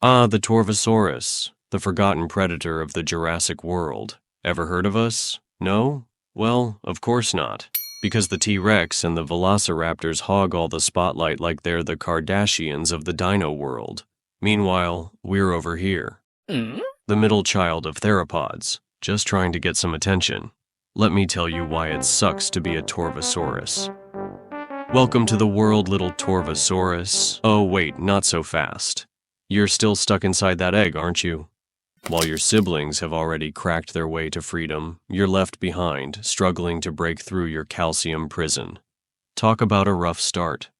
Ah, the Torvosaurus, the forgotten predator of the Jurassic world. Ever heard of us? No? Well, of course not. Because the T-Rex and the Velociraptors hog all the spotlight like they're the Kardashians of the dino world. Meanwhile, we're over here. The middle child of theropods, just trying to get some attention. Let me tell you why it sucks to be a Torvosaurus. Welcome to the world, little Torvosaurus. Oh wait, not so fast. You're still stuck inside that egg, aren't you? While your siblings have already cracked their way to freedom, you're left behind, struggling to break through your calcium prison. Talk about a rough start.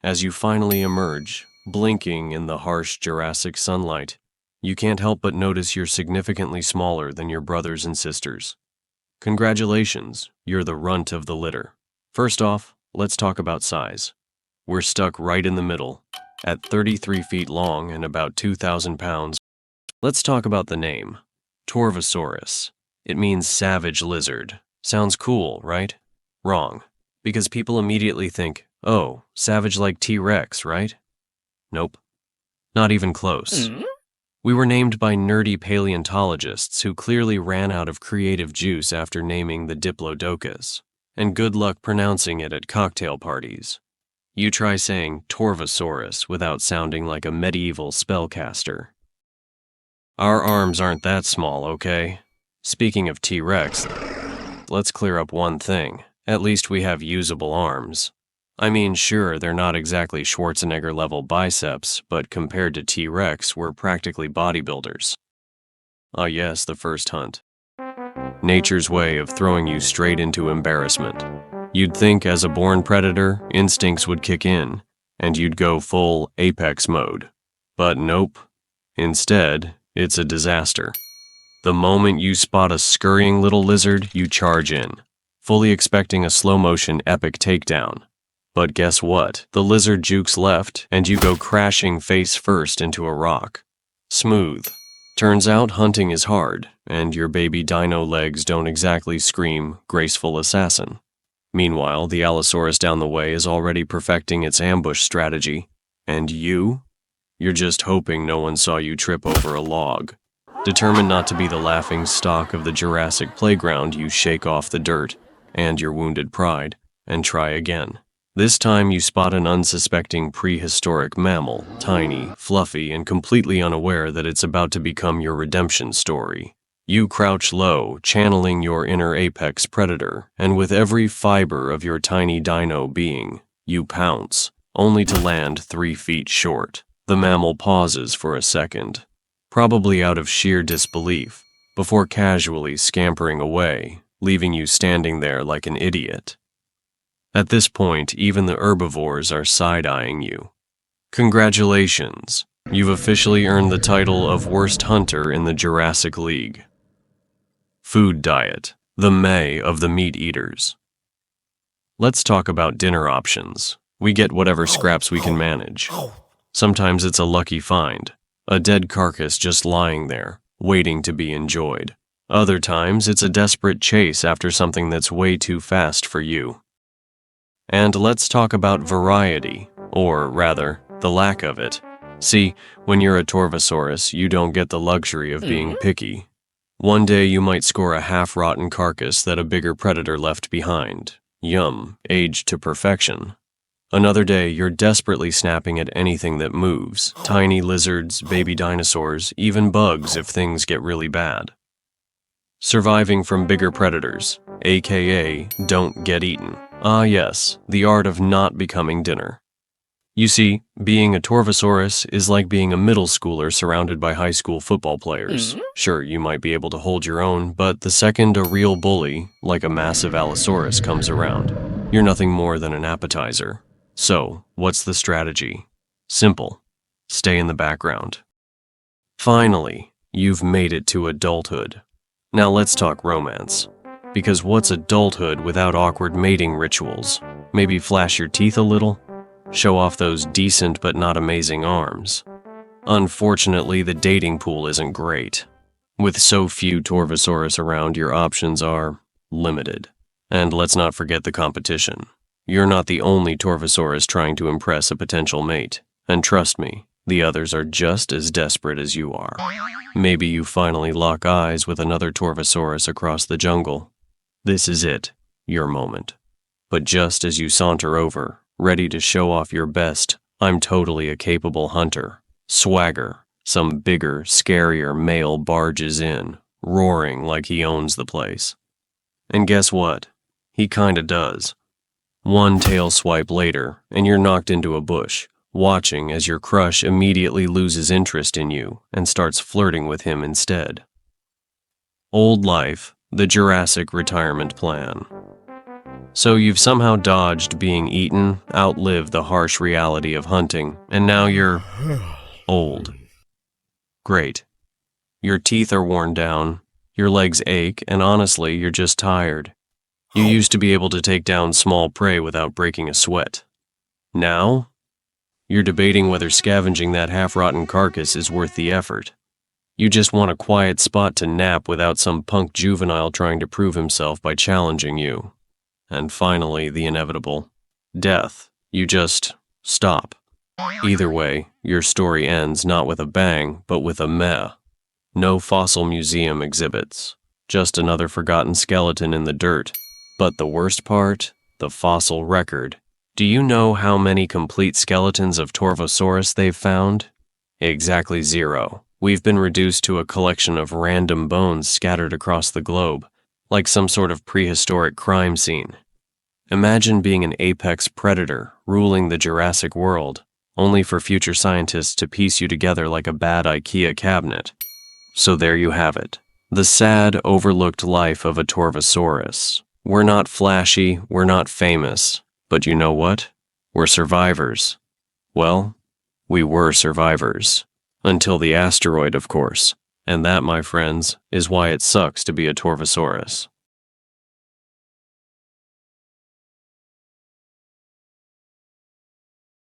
As you finally emerge, blinking in the harsh Jurassic sunlight, you can't help but notice you're significantly smaller than your brothers and sisters. Congratulations, you're the runt of the litter. First off, let's talk about size. We're stuck right in the middle, at 33 feet long and about 2,000 pounds. Let's talk about the name, Torvosaurus. It means savage lizard. Sounds cool, right? Wrong, because people immediately think, oh, savage like T-Rex, right? Nope, not even close. We were named by nerdy paleontologists who clearly ran out of creative juice after naming the Diplodocus, and good luck pronouncing it at cocktail parties. You try saying Torvosaurus without sounding like a medieval spellcaster. Our arms aren't that small, okay? Speaking of T-Rex, let's clear up one thing. At least we have usable arms. I mean, sure, they're not exactly Schwarzenegger-level biceps, but compared to T-Rex, we're practically bodybuilders. Ah yes, the first hunt. Nature's way of throwing you straight into embarrassment. You'd think as a born predator, instincts would kick in, and you'd go full apex mode. But nope. Instead, it's a disaster. The moment you spot a scurrying little lizard, you charge in, fully expecting a slow-motion epic takedown. But guess what? The lizard jukes left, and you go crashing face first into a rock. Smooth. Turns out hunting is hard, and your baby dino legs don't exactly scream graceful assassin. Meanwhile, the Allosaurus down the way is already perfecting its ambush strategy. And you? You're just hoping no one saw you trip over a log. Determined not to be the laughing stock of the Jurassic playground, you shake off the dirt and your wounded pride and try again. This time you spot an unsuspecting prehistoric mammal, tiny, fluffy, and completely unaware that it's about to become your redemption story. You crouch low, channeling your inner apex predator, and with every fiber of your tiny dino being, you pounce, only to land 3 feet short. The mammal pauses for a second, probably out of sheer disbelief, before casually scampering away, leaving you standing there like an idiot. At this point, even the herbivores are side-eyeing you. Congratulations, you've officially earned the title of Worst Hunter in the Jurassic League. Food diet, the May of the meat eaters. Let's talk about dinner options. We get whatever scraps we can manage. Sometimes it's a lucky find, a dead carcass just lying there, waiting to be enjoyed. Other times it's a desperate chase after something that's way too fast for you. And let's talk about variety, or rather, the lack of it. See, when you're a Torvosaurus, you don't get the luxury of being picky. One day you might score a half-rotten carcass that a bigger predator left behind. Yum, aged to perfection. Another day you're desperately snapping at anything that moves. Tiny lizards, baby dinosaurs, even bugs if things get really bad. Surviving from bigger predators, aka don't get eaten. Ah yes, the art of not becoming dinner. You see, being a Torvosaurus is like being a middle schooler surrounded by high school football players. Sure, you might be able to hold your own, but the second a real bully, like a massive Allosaurus, comes around, you're nothing more than an appetizer. So, what's the strategy? Simple. Stay in the background. Finally, you've made it to adulthood. Now let's talk romance. Because what's adulthood without awkward mating rituals? Maybe flash your teeth a little? Show off those decent but not amazing arms. Unfortunately, the dating pool isn't great. With so few Torvosaurus around, your options are limited. And let's not forget the competition. You're not the only Torvosaurus trying to impress a potential mate. And trust me, The others are just as desperate as you are. Maybe you finally lock eyes with another Torvosaurus across the jungle. This is it, your moment. But just as you saunter over, ready to show off your best, I'm totally a capable hunter, swagger, some bigger, scarier male barges in, roaring like he owns the place. And guess what? He kinda does. One tail swipe later, and you're knocked into a bush, watching as your crush immediately loses interest in you and starts flirting with him instead. Old life, the Jurassic retirement plan. So you've somehow dodged being eaten, outlived the harsh reality of hunting, and now you're old. Great. Your teeth are worn down, your legs ache, and honestly, you're just tired. You used to be able to take down small prey without breaking a sweat. Now, you're debating whether scavenging that half-rotten carcass is worth the effort. You just want a quiet spot to nap without some punk juvenile trying to prove himself by challenging you. And finally, the inevitable. Death. You just stop. Either way, your story ends not with a bang, but with a meh. No fossil museum exhibits. Just another forgotten skeleton in the dirt. But the worst part? The fossil record. Do you know how many complete skeletons of Torvosaurus they've found? Exactly 0. We've been reduced to a collection of random bones scattered across the globe, like some sort of prehistoric crime scene. Imagine being an apex predator ruling the Jurassic world, only for future scientists to piece you together like a bad IKEA cabinet. So there you have it. The sad, overlooked life of a Torvosaurus. We're not flashy, we're not famous, but you know what? We're survivors. Well, we were survivors. Until the asteroid, of course. And that, my friends, is why it sucks to be a Torvosaurus.